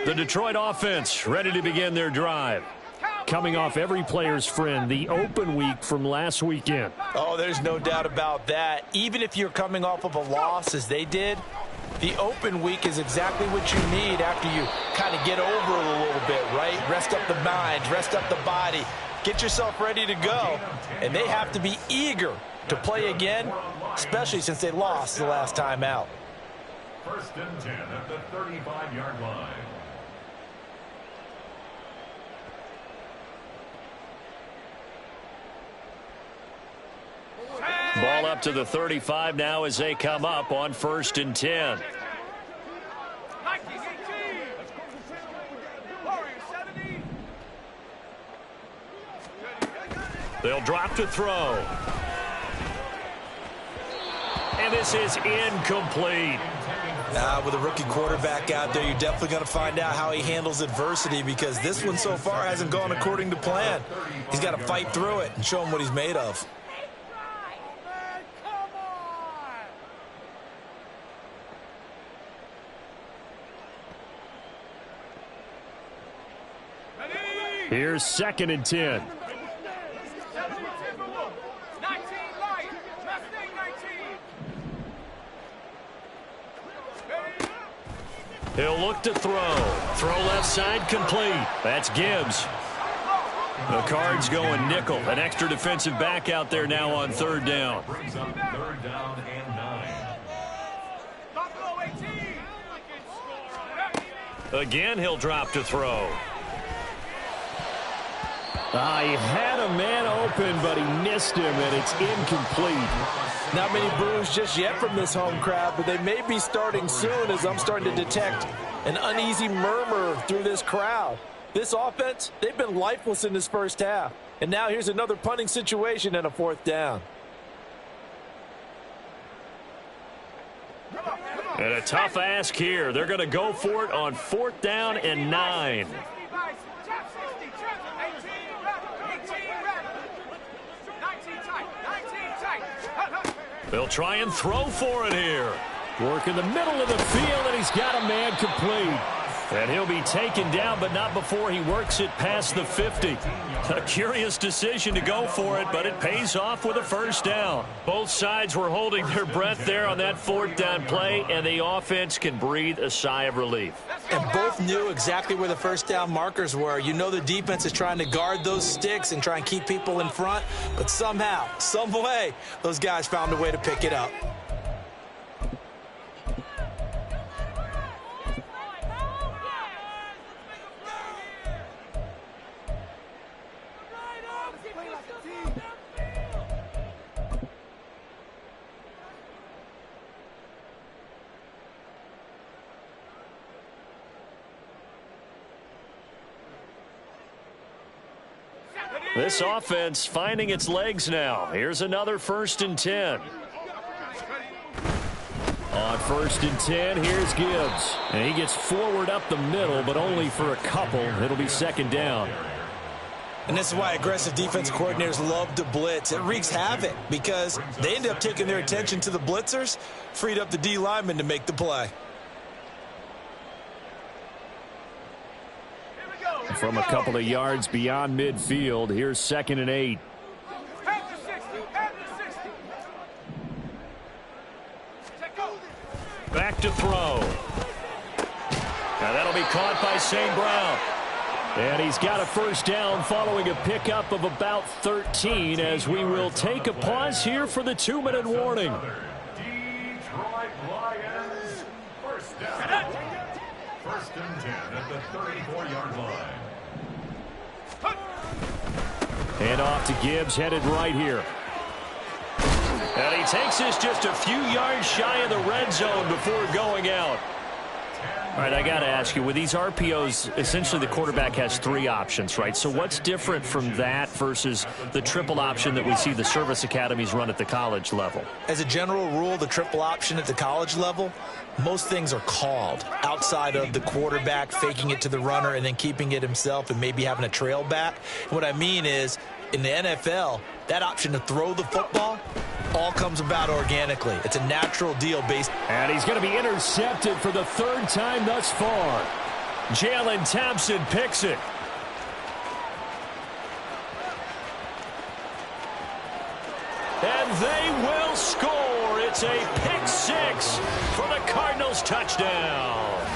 The Detroit offense ready to begin their drive. Coming off every player's friend, the open week from last weekend. Oh, there's no doubt about that. Even if you're coming off of a loss as they did, the open week is exactly what you need after you kind of get over it a little bit, right? Rest up the mind, rest up the body, get yourself ready to go. And they have to be eager to play again, especially since they lost the last time out. 1st and 10 at the 35-yard line. Ball up to the 35 now as they come up on 1st and 10. They'll drop to throw. And this is incomplete. With a rookie quarterback out there, you're definitely going to find out how he handles adversity, because this one so far hasn't gone according to plan. He's got to fight through it and show him what he's made of. Here's 2nd and 10. He'll look to throw. Throw left side complete. That's Gibbs. The Cards going nickel. An extra defensive back out there now on 3rd down. Brings up 3rd down and 9. Again, he'll drop to throw. He had a man open, but he missed him, and it's incomplete. Not many boos just yet from this home crowd, but they may be starting soon, as I'm starting to detect an uneasy murmur through this crowd. This offense, they've been lifeless in this first half. And now here's another punting situation and a 4th down. And a tough ask here. They're going to go for it on 4th down and 9. They'll try and throw for it here. Work in the middle of the field, and he's got a man complete. And he'll be taken down, but not before he works it past the 50. A curious decision to go for it, but it pays off with a 1st down. Both sides were holding their breath there on that 4th down play, and the offense can breathe a sigh of relief. And both knew exactly where the 1st down markers were. You know the defense is trying to guard those sticks and try and keep people in front, but somehow, some way, those guys found a way to pick it up. This offense finding its legs now. Here's another 1st and 10. On 1st and 10, here's Gibbs. And he gets forward up the middle, but only for a couple. It'll be 2nd down. And this is why aggressive defense coordinators love to blitz. It wreaks havoc because they end up taking their attention to the blitzers, freed up the D lineman to make the play. From a couple of yards beyond midfield, here's 2nd and 8. Back to throw. Now that'll be caught by St. Brown. And he's got a 1st down following a pickup of about 13, as we will take a pause here for the 2-minute warning. Detroit Lions, 1st down. 1st and 10 at the 34-yard line. And off to Gibbs, headed right here. And he takes this just a few yards shy of the red zone before going out. All right, I got to ask you, with these RPOs, essentially the quarterback has 3 options, right? So what's different from that versus the triple option that we see the service academies run at the college level? As a general rule, the triple option at the college level, most things are called outside of the quarterback faking it to the runner and then keeping it himself and maybe having a trail back. What I mean is, in the NFL, that option to throw the football, all comes about organically. It's a natural deal based. And he's going to be intercepted for the third time thus far. Jalen Thompson picks it. And they will score. It's a pick six for the Cardinals touchdown.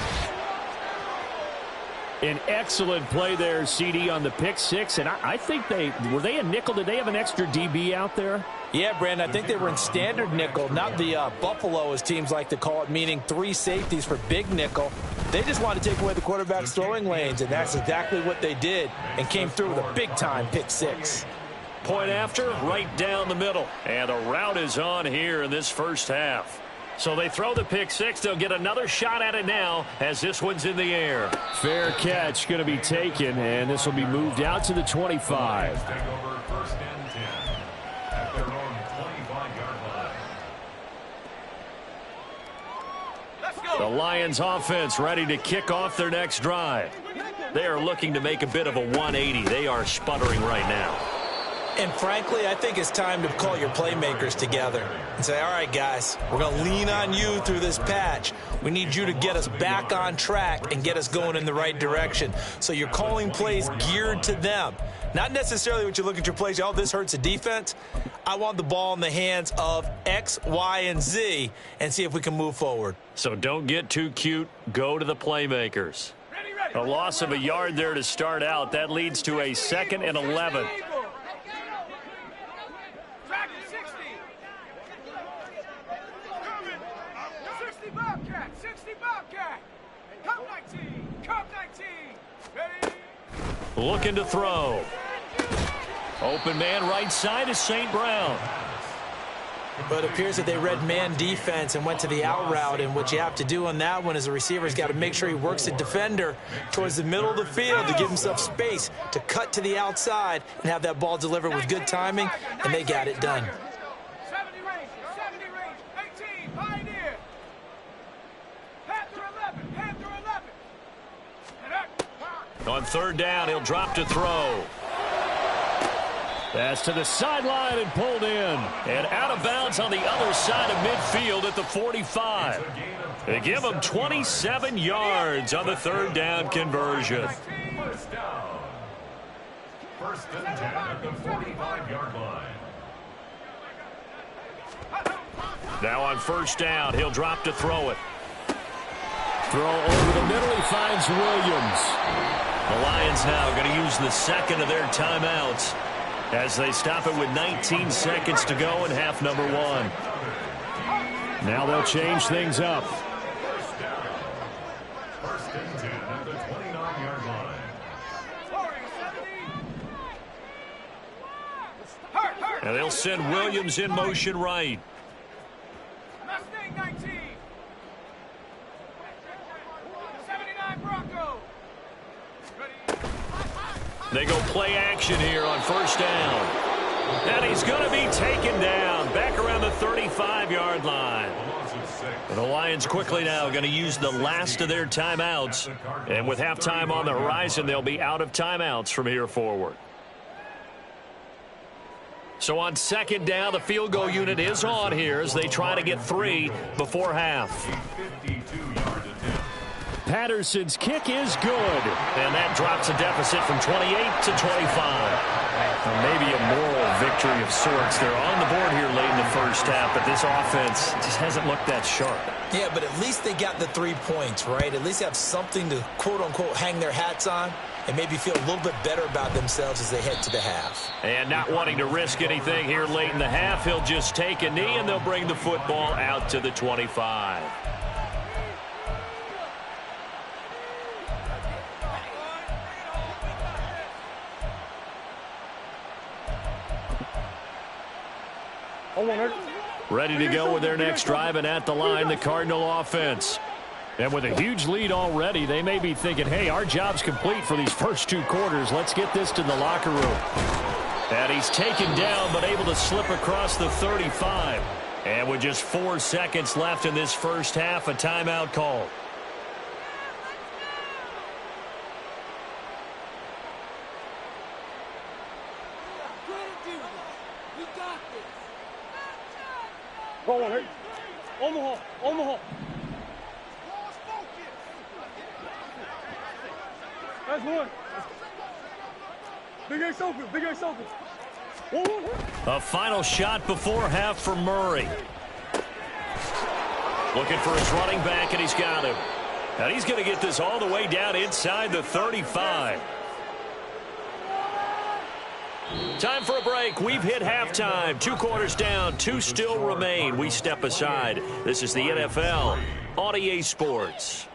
An excellent play there, CD, on the pick six. And I think were they a nickel? Did they have an extra DB out there? Yeah, Brandon, I think they were in standard nickel, not the Buffalo, as teams like to call it, meaning 3 safeties for big nickel. They just wanted to take away the quarterback's throwing lanes, and that's exactly what they did and came through with a big-time pick six. Point after, right down the middle. And a route is on here in this first half. So they throw the pick six. They'll get another shot at it now as this one's in the air. Fair catch going to be taken, and this will be moved out to the 25. Take over first and 10 at their own 25-yard line. Let's go. The Lions offense ready to kick off their next drive. They are looking to make a bit of a 180. They are sputtering right now. And frankly, I think it's time to call your playmakers together and say, all right, guys, we're going to lean on you through this patch. We need you to get us back on track and get us going in the right direction. So you're calling plays geared to them. Not necessarily what you look at your plays, oh, this hurts the defense. I want the ball in the hands of X, Y, and Z and see if we can move forward. So don't get too cute. Go to the playmakers. A loss of a yard there to start out. That leads to a 2nd and 11. Looking to throw. Open man right side is St. Brown. But it appears that they read man defense and went to the out route, and what you have to do on that one is the receiver's got to make sure he works the defender towards the middle of the field to give himself space to cut to the outside and have that ball delivered with good timing, and they got it done. 70 range, 18, Pioneer. Panther 11. On 3rd down, he'll drop to throw. That's to the sideline and pulled in. And out of bounds on the other side of midfield at the 45. They give him 27 yards on the 3rd down conversion. First down. First and 10 at the 45-yard line. Now on 1st down, he'll drop to throw it. Throw over the middle, he finds Williams. The Lions now going to use the 2nd of their timeouts as they stop it with 19 seconds to go in half number 1. Now they'll change things up. First down. First and 10 at the 29-yard line. And they'll send Williams in motion right. Mustang 19. 79 Bronco. They go play action here on 1st down. And he's going to be taken down back around the 35-yard line. The Lions quickly now going to use the last of their timeouts. And with halftime on the horizon, they'll be out of timeouts from here forward. So on 2nd down, the field goal unit is on here as they try to get 3 before half. 52-yard attempt. Patterson's kick is good. And that drops a deficit from 28 to 25. Maybe a moral victory of sorts. They're on the board here late in the first half, but this offense just hasn't looked that sharp. Yeah, but at least they got the 3 points, right? At least have something to, quote-unquote, hang their hats on and maybe feel a little bit better about themselves as they head to the half. And not wanting to risk anything here late in the half, he'll just take a knee, and they'll bring the football out to the 25. Ready to go with their next drive, and at the line, the Cardinal offense. And with a huge lead already, they may be thinking, hey, our job's complete for these first 2 quarters. Let's get this to the locker room. And he's taken down, but able to slip across the 35. And with just 4 seconds left in this first half, a timeout call. Go on, hey. Omaha, Omaha. That's one. Big X open, Big X open. A final shot before half for Murray. Looking for his running back, and he's got him. And he's going to get this all the way down inside the 35. Time for a break. We've hit halftime. 2 quarters down, 2 still remain. We step aside. This is the NFL on EA Sports.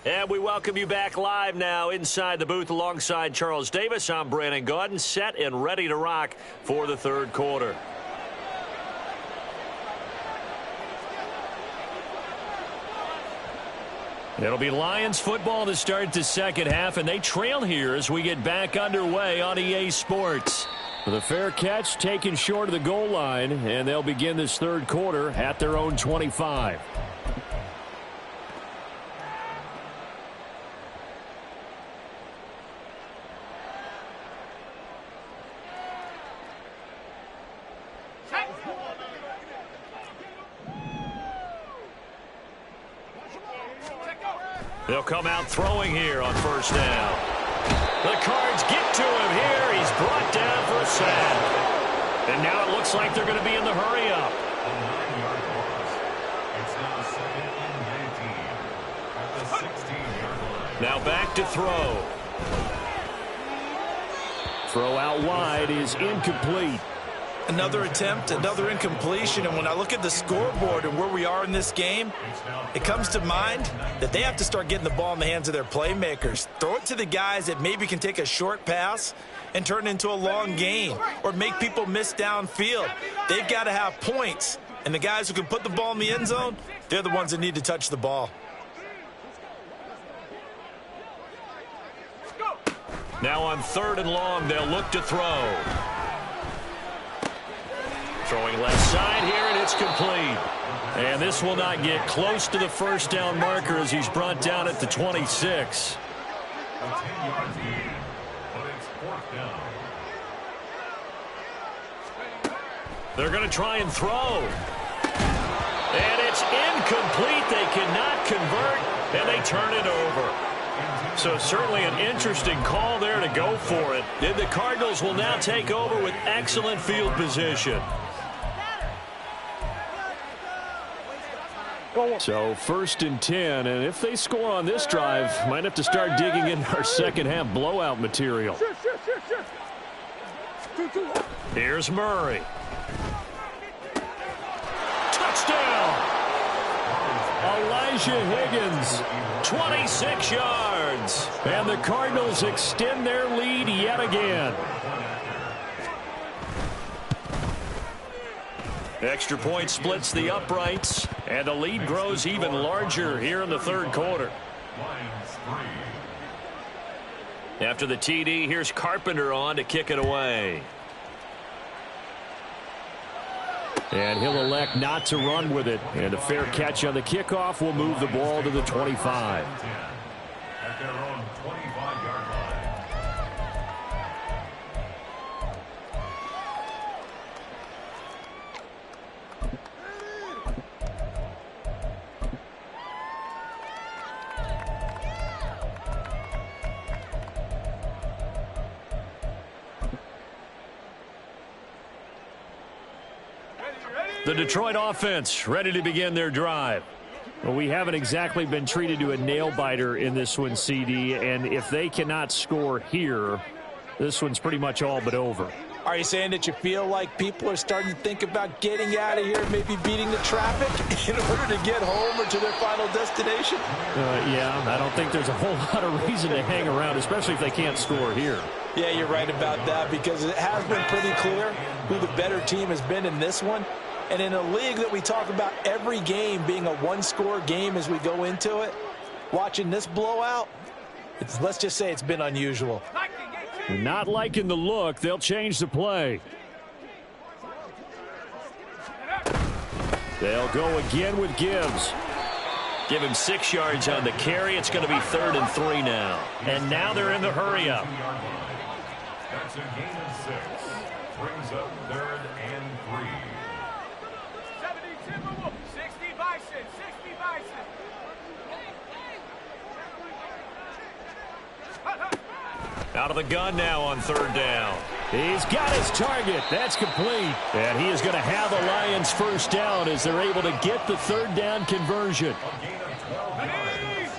And we welcome you back live now inside the booth alongside Charles Davis. I'm Brandon Gaudin, set and ready to rock for the third quarter. It'll be Lions football to start the second half, and they trail here as we get back underway on EA Sports. The fair catch taken short of the goal line, and they'll begin this third quarter at their own 25. They'll come out throwing here on first down. The Cards get to him here. He's brought down for a sack. And now it looks like they're going to be in the hurry up. A 9-yard loss. It's now 2nd and 19 at the 16-yard line. Now back to throw. Throw out wide is incomplete. Another attempt, another incompletion, and when I look at the scoreboard and where we are in this game, it comes to mind that they have to start getting the ball in the hands of their playmakers. Throw it to the guys that maybe can take a short pass and turn it into a long gain or make people miss downfield. They've got to have points, and the guys who can put the ball in the end zone, they're the ones that need to touch the ball. Now on 3rd and long, they'll look to throw. Throwing left side here, and it's complete. And this will not get close to the first down marker as he's brought down at the 26. A 10-yard gain, but it's 4th down. They're going to try and throw. And it's incomplete. They cannot convert, and they turn it over. So certainly an interesting call there to go for it. And the Cardinals will now take over with excellent field position. So 1st and 10, and if they score on this drive, might have to start digging in our second half blowout material. Here's Murray. Touchdown! Elijah Higgins, 26 yards. And the Cardinals extend their lead yet again. Extra point splits the uprights, and the lead grows even larger here in the third quarter. After the TD, here's Carpenter on to kick it away. And he'll elect not to run with it. And a fair catch on the kickoff will move the ball to the 25. At their own 25-yard line. The Detroit offense ready to begin their drive. Well, we haven't exactly been treated to a nail-biter in this one, CD, and if they cannot score here, this one's pretty much all but over. Are you saying that you feel like people are starting to think about getting out of here, maybe beating the traffic in order to get home or to their final destination? Yeah, I don't think there's a whole lot of reason to hang around, especially if they can't score here. Yeah, you're right about that, because it has been pretty clear who the better team has been in this one. And in a league that we talk about every game being a one-score game as we go into it, watching this blowout, let's just say it's been unusual. Not liking the look, they'll change the play. They'll go again with Gibbs. Give him 6 yards on the carry. It's going to be 3rd and 3 now. And now they're in the hurry-up. That's a gain of 6. Brings up 3rd and 3. 70 Timberwolves, 60 Bison, 60 Bison. Out of the gun now on 3rd down. He's got his target. That's complete. And he is going to have the Lions first down as they're able to get the 3rd down conversion. A gain of 12 yards.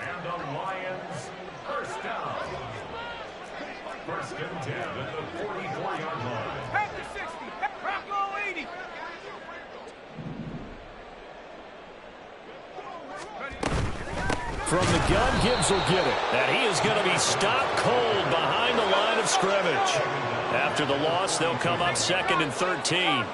And the Lions first down. 1st and 10 at the 44-yard line. Panther 60, Bronco 80. From the gun, Gibbs will get it. And he is going to be stopped cold behind the line of scrimmage. After the loss, they'll come up 2nd and 13.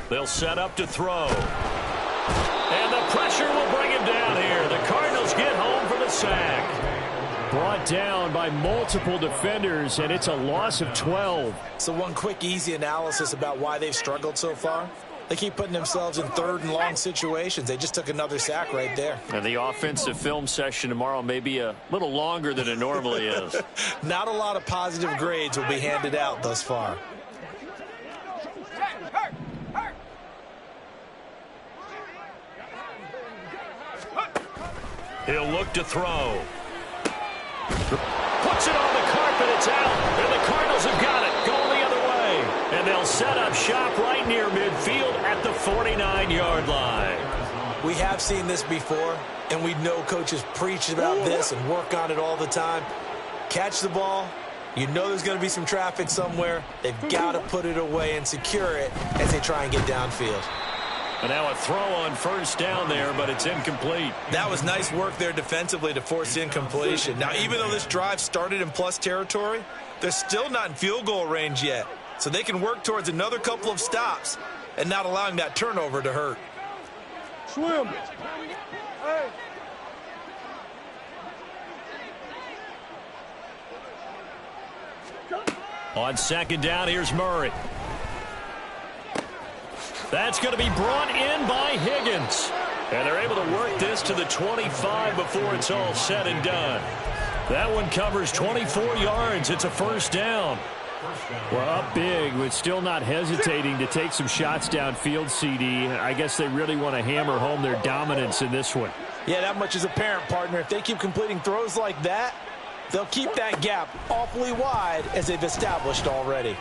They'll set up to throw. And the pressure will bring him down here. The Cardinals get home for the sack. Brought down by multiple defenders, and it's a loss of 12. So one quick, easy analysis about why they've struggled so far. They keep putting themselves in 3rd and long situations. They just took another sack right there. And the offensive film session tomorrow may be a little longer than it normally is. Not a lot of positive grades will be handed out thus far. He'll look to throw. Puts it on the carpet. It's out. And the Cardinals have got it. Going the other way. And they'll set up shop right near midfield at the 49-yard line. We have seen this before, and we know coaches preach about this and work on it all the time. Catch the ball. You know there's going to be some traffic somewhere. They've got to put it away and secure it as they try and get downfield. And now a throw on 1st down there, but it's incomplete. That was nice work there defensively to force incompletion. Now, even though this drive started in plus territory, they're still not in field goal range yet. So they can work towards another couple of stops and not allowing that turnover to hurt. Swim. Hey. On 2nd down, here's Murray. That's going to be brought in by Higgins. And they're able to work this to the 25 before it's all said and done. That one covers 24 yards. It's a 1st down. We're up big, but still not hesitating to take some shots downfield, CD. I guess they really want to hammer home their dominance in this one. Yeah, that much is apparent, partner. If they keep completing throws like that, they'll keep that gap awfully wide as they've established already.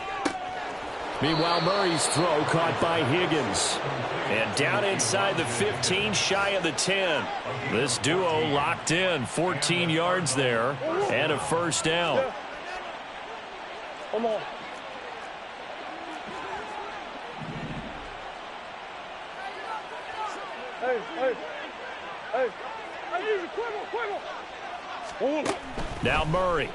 Meanwhile, Murray's throw caught by Higgins. And down inside the 15, shy of the 10. This duo locked in, 14 yards there, and a 1st down. Come on. Hey, hey, hey. I need you, quiver. Now Murray.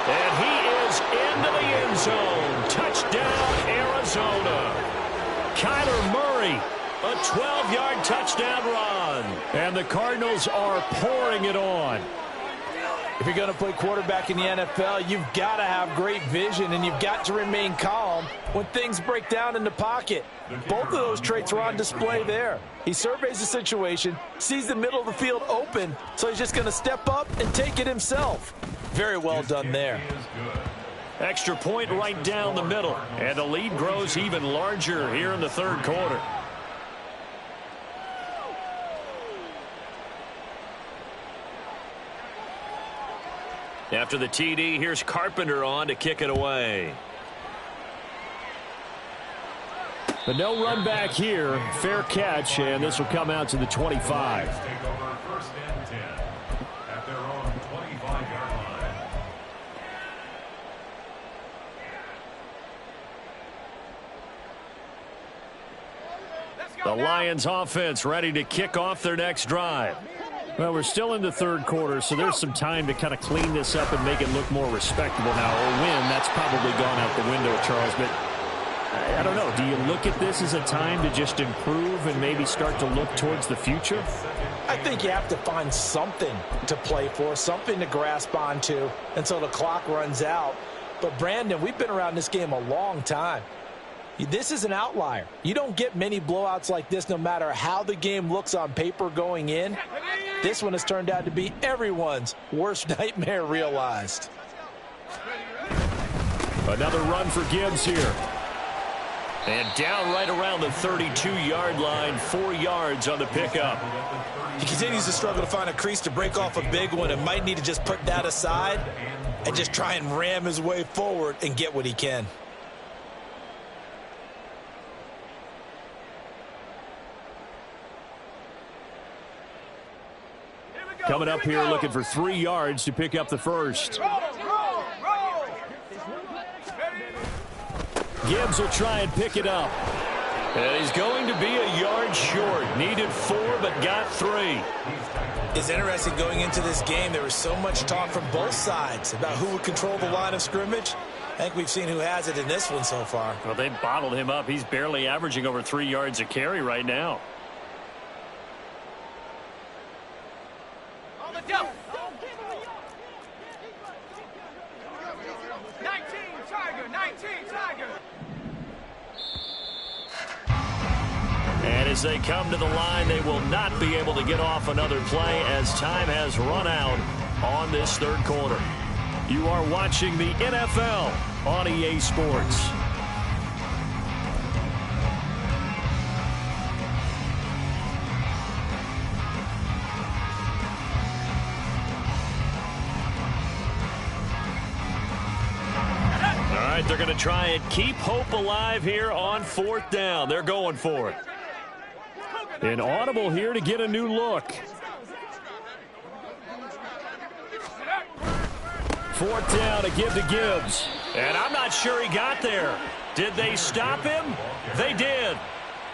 And he is into the end zone. Touchdown, Arizona. Kyler Murray, a 12-yard touchdown run. And the Cardinals are pouring it on. If you're going to play quarterback in the NFL, you've got to have great vision, and you've got to remain calm when things break down in the pocket. Both of those traits are on display there. He surveys the situation, sees the middle of the field open, so he's just going to step up and take it himself. Very well done there. Extra point right down the middle, and the lead grows even larger here in the 3rd quarter. After the TD, here's Carpenter on to kick it away. But no run back here. Fair catch, and this will come out to the 25. Take over 1st and 10 at their own 25-yard line. The Lions offense ready to kick off their next drive. Well, we're still in the 3rd quarter, so there's some time to kind of clean this up and make it look more respectable now. Or win, that's probably gone out the window, Charles. But I don't know. Do you look at this as a time to just improve and maybe start to look towards the future? I think you have to find something to play for, something to grasp onto until the clock runs out. But, Brandon, we've been around this game a long time. This is an outlier. You don't get many blowouts like this no matter how the game looks on paper going in. This one has turned out to be everyone's worst nightmare realized. Another run for Gibbs here. And down right around the 32-yard line, 4 yards on the pickup. He continues to struggle to find a crease to break off a big one and might need to just put that aside and just try and ram his way forward and get what he can. Coming up here looking for 3 yards to pick up the first. Gibbs will try and pick it up. And he's going to be a yard short. Needed 4, but got 3. It's interesting going into this game. There was so much talk from both sides about who would control the line of scrimmage. I think we've seen who has it in this one so far. Well, they bottled him up. He's barely averaging over 3 yards a carry right now. On the double. 19 Tiger, 19 Tiger. And as they come to the line, they will not be able to get off another play as time has run out on this third quarter. You are watching the NFL on EA Sports. All right, they're going to try and keep hope alive here on 4th down. They're going for it. An audible here to get a new look. 4th down to give to Gibbs. And I'm not sure he got there. Did they stop him? They did.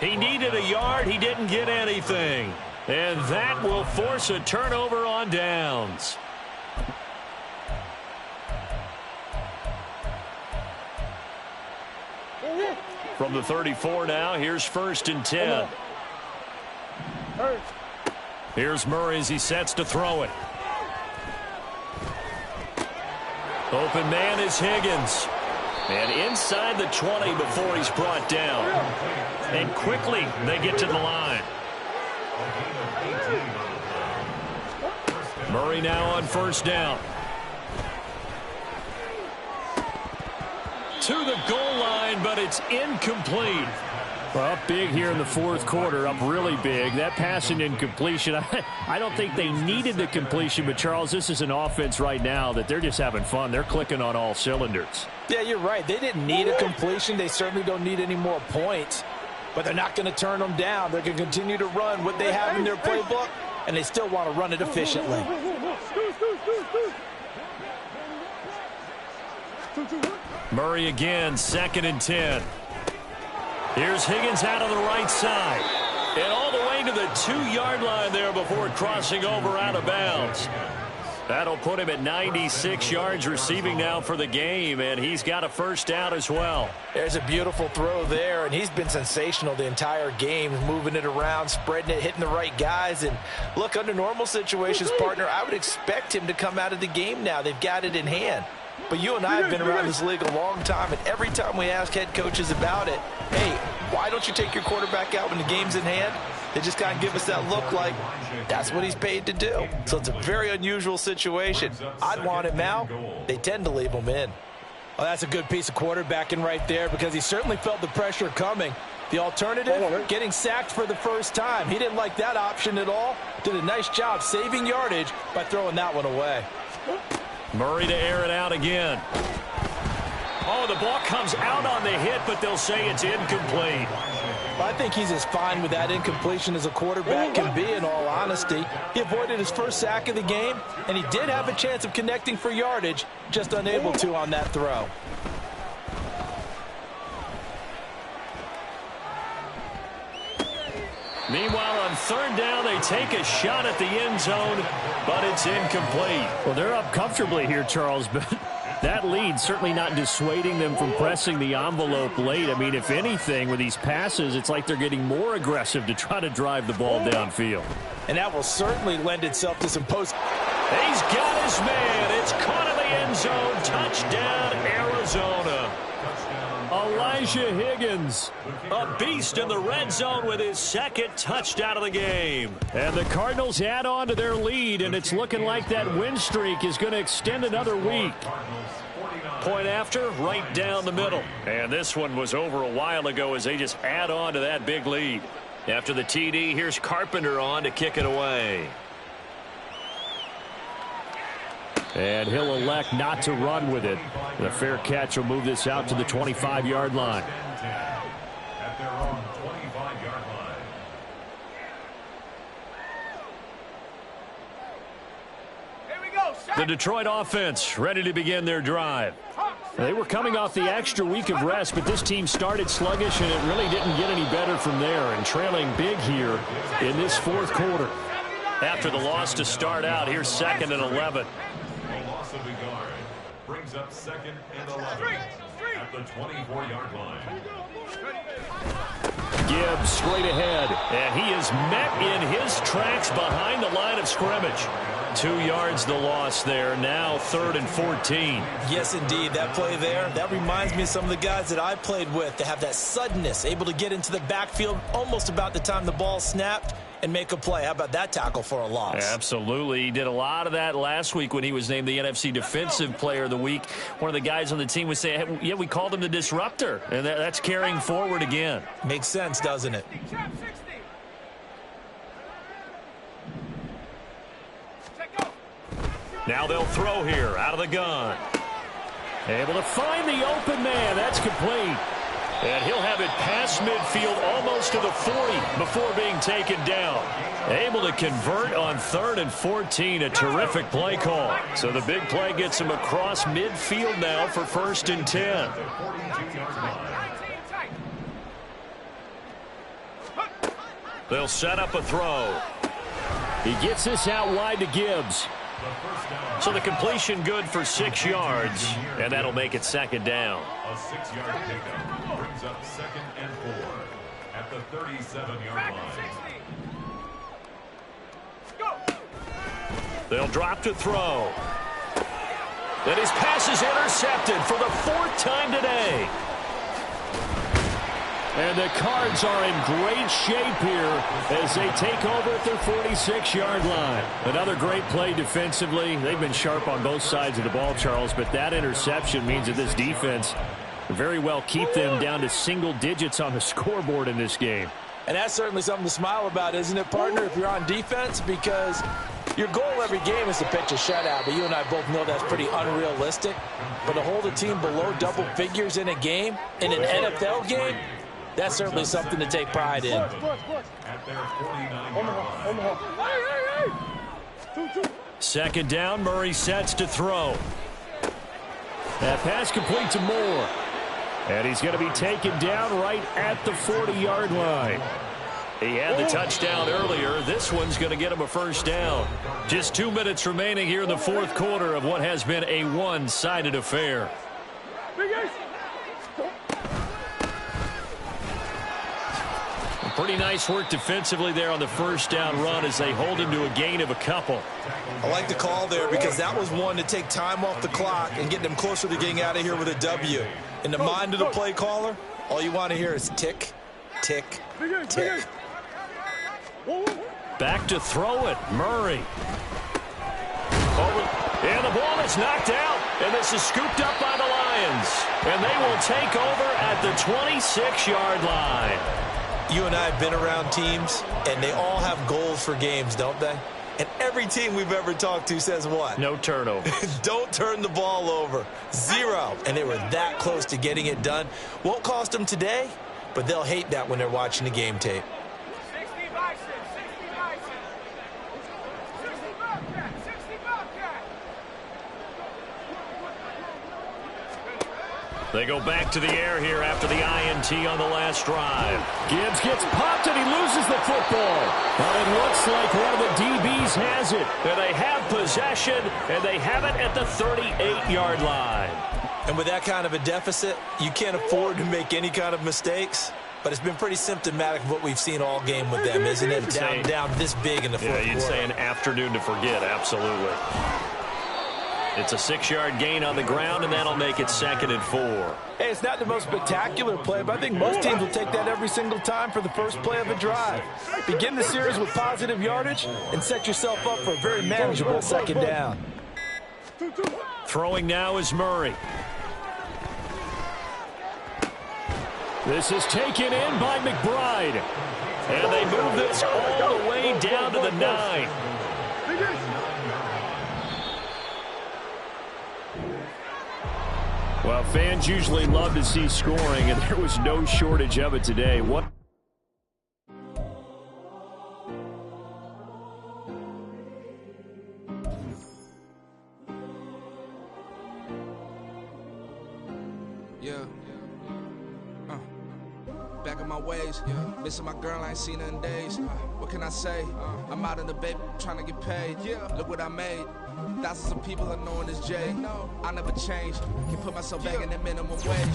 He needed a yard. He didn't get anything. And that will force a turnover on downs. From the 34 now, here's 1st and 10. Here's Murray as he sets to throw it. Open man is Higgins. And inside the 20 before he's brought down. And quickly they get to the line. Murray now on 1st down. To the goal line, but it's incomplete. Well, up big here in the 4th quarter, up really big. That pass and incompletion, I don't think they needed the completion, but, Charles, this is an offense right now that they're just having fun. They're clicking on all cylinders. Yeah, you're right. They didn't need a completion. They certainly don't need any more points, but they're not going to turn them down. They're going to continue to run what they have in their playbook, and they still want to run it efficiently. Murray again, 2nd and 10. Here's Higgins out of the right side. And all the way to the 2-yard line there before crossing over out of bounds. That'll put him at 96 yards receiving now for the game, and he's got a 1st down as well. There's a beautiful throw there, and he's been sensational the entire game, moving it around, spreading it, hitting the right guys. And look, under normal situations, partner, I would expect him to come out of the game now. They've got it in hand. But you and I have been around this league a long time, and every time we ask head coaches about it, hey, why don't you take your quarterback out when the game's in hand? They just kind of give us that look like that's what he's paid to do. So it's a very unusual situation. I'd want him now. They tend to leave him in. Well, that's a good piece of quarterbacking right there because he certainly felt the pressure coming. The alternative, getting sacked for the first time. He didn't like that option at all. Did a nice job saving yardage by throwing that one away. Murray to air it out again. Oh, the ball comes out on the hit, but they'll say it's incomplete. Well, I think he's as fine with that incompletion as a quarterback can be, in all honesty. He avoided his first sack of the game, and he did have a chance of connecting for yardage, just unable to on that throw. Meanwhile, on 3rd down, they take a shot at the end zone, but it's incomplete. Well, they're up comfortably here, Charles, but that lead certainly not dissuading them from pressing the envelope late. I mean, if anything, with these passes, it's like they're getting more aggressive to try to drive the ball downfield. And that will certainly lend itself to some post. He's got his man. It's caught in the end zone. Touchdown, Arizona. Elijah Higgins, a beast in the red zone with his second touchdown of the game. And the Cardinals add on to their lead, and it's looking like that win streak is going to extend another week. Point after, right down the middle. And this one was over a while ago as they just add on to that big lead. After the TD, here's Carpenter on to kick it away. And he'll elect not to run with it. The fair catch will move this out to the 25-yard line. At their own 25-yard line. Here we go. The Detroit offense ready to begin their drive. They were coming off the extra week of rest, but this team started sluggish, and it really didn't get any better from there, and trailing big here in this fourth quarter. After the loss to start out, here's 2nd and 11. A loss of the guard brings up 2nd and 11 at the 24-yard line. Gibbs straight ahead, and he is met in his tracks behind the line of scrimmage. 2 yards the loss there. Now 3rd and 14. Yes, indeed. That play there, that reminds me of some of the guys that I played with that have that suddenness, able to get into the backfield almost about the time the ball snapped and make a play. How about that tackle for a loss? Absolutely. He did a lot of that last week when he was named the NFC Defensive Player of the Week. One of the guys on the team would say, hey, yeah, we called him the disruptor, and that's carrying forward again. Makes sense, doesn't it? Now they'll throw here out of the gun. Able to find the open man. That's complete. And he'll have it past midfield almost to the 40 before being taken down. Able to convert on 3rd and 14. A terrific play call. So the big play gets him across midfield now for 1st and 10. They'll set up a throw. He gets this out wide to Gibbs. So the completion good for 6 yards, and that'll make it 2nd down. A 6-yard pickup brings up 2nd and 4 at the 37-yard line. They'll drop to throw. And his pass is intercepted for the 4th time today. And the Cards are in great shape here as they take over at their 46-yard line. Another great play defensively. They've been sharp on both sides of the ball, Charles, but that interception means that this defense very well keep them down to single digits on the scoreboard in this game. And that's certainly something to smile about, isn't it, partner, if you're on defense? Because your goal every game is to pitch a shutout, but you and I both know that's pretty unrealistic. But to hold a team below double figures in a game, in an NFL game, that's certainly something to take pride in. At their 49-yard line. 2nd down, Murray sets to throw. That pass complete to Moore. And he's going to be taken down right at the 40-yard line. He had the touchdown earlier. This one's going to get him a 1st down. Just 2 minutes remaining here in the 4th quarter of what has been a one-sided affair. Pretty nice work defensively there on the 1st down run as they hold him to a gain of a couple. I like the call there because that was one to take time off the clock and get them closer to getting out of here with a W. In the mind of the play caller, all you want to hear is tick, tick, tick. Back to throw it, Murray. And the ball is knocked out, and this is scooped up by the Lions. And they will take over at the 26-yard line. You and I have been around teams, and they all have goals for games, don't they? And every team we've ever talked to says what? No turnovers. Don't turn the ball over. 0. And they were that close to getting it done. Won't cost them today, but they'll hate that when they're watching the game tape. 60 bison, 60 bison. 60 Bobcat, 60 Bobcat. They go back to the air here after the INT on the last drive. Gibbs gets popped and he loses the football. But it looks like one of the DBs has it. And they have possession, and they have it at the 38-yard line. And with that kind of a deficit, you can't afford to make any kind of mistakes. But it's been pretty symptomatic of what we've seen all game with them, isn't it? Down this big in the fourth quarter. Yeah, you'd say an afternoon to forget, absolutely. It's a 6-yard gain on the ground, and that'll make it 2nd and 4. Hey, it's not the most spectacular play, but I think most teams will take that every single time for the first play of a drive. Begin the series with positive yardage and set yourself up for a very manageable 2nd down. Throwing now is Murray. This is taken in by McBride. And they move this all the way down to the 9. Well, fans usually love to see scoring, and there was no shortage of it today. What? Yeah. Back in my ways, missing my girl, I ain't seen her in days. What can I say? I'm out in the baby, trying to get paid. Look what I made. Thousands of people are knowing this Jay. I never change. Can put myself back in the minimum wage.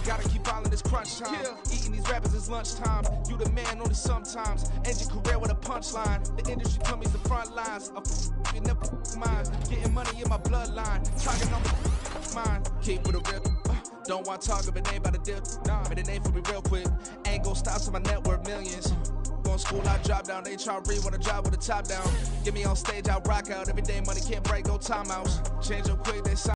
Gotta keep following this crunch time. Eating these rappers is lunchtime. You the man only sometimes. End your career with a punchline. The industry told me the front lines. You never mind. Getting money in my bloodline. Talking on mine. Keep with a rip. Don't want to talk if it ain't about a dip. But it ain't for me real quick. Ain't gon' stop till my net worth millions. Going school, I drop down. They try to read when I drive with the top down. Get me on stage, I rock out. Every day money can't break, no timeouts. Change up quick, they sign.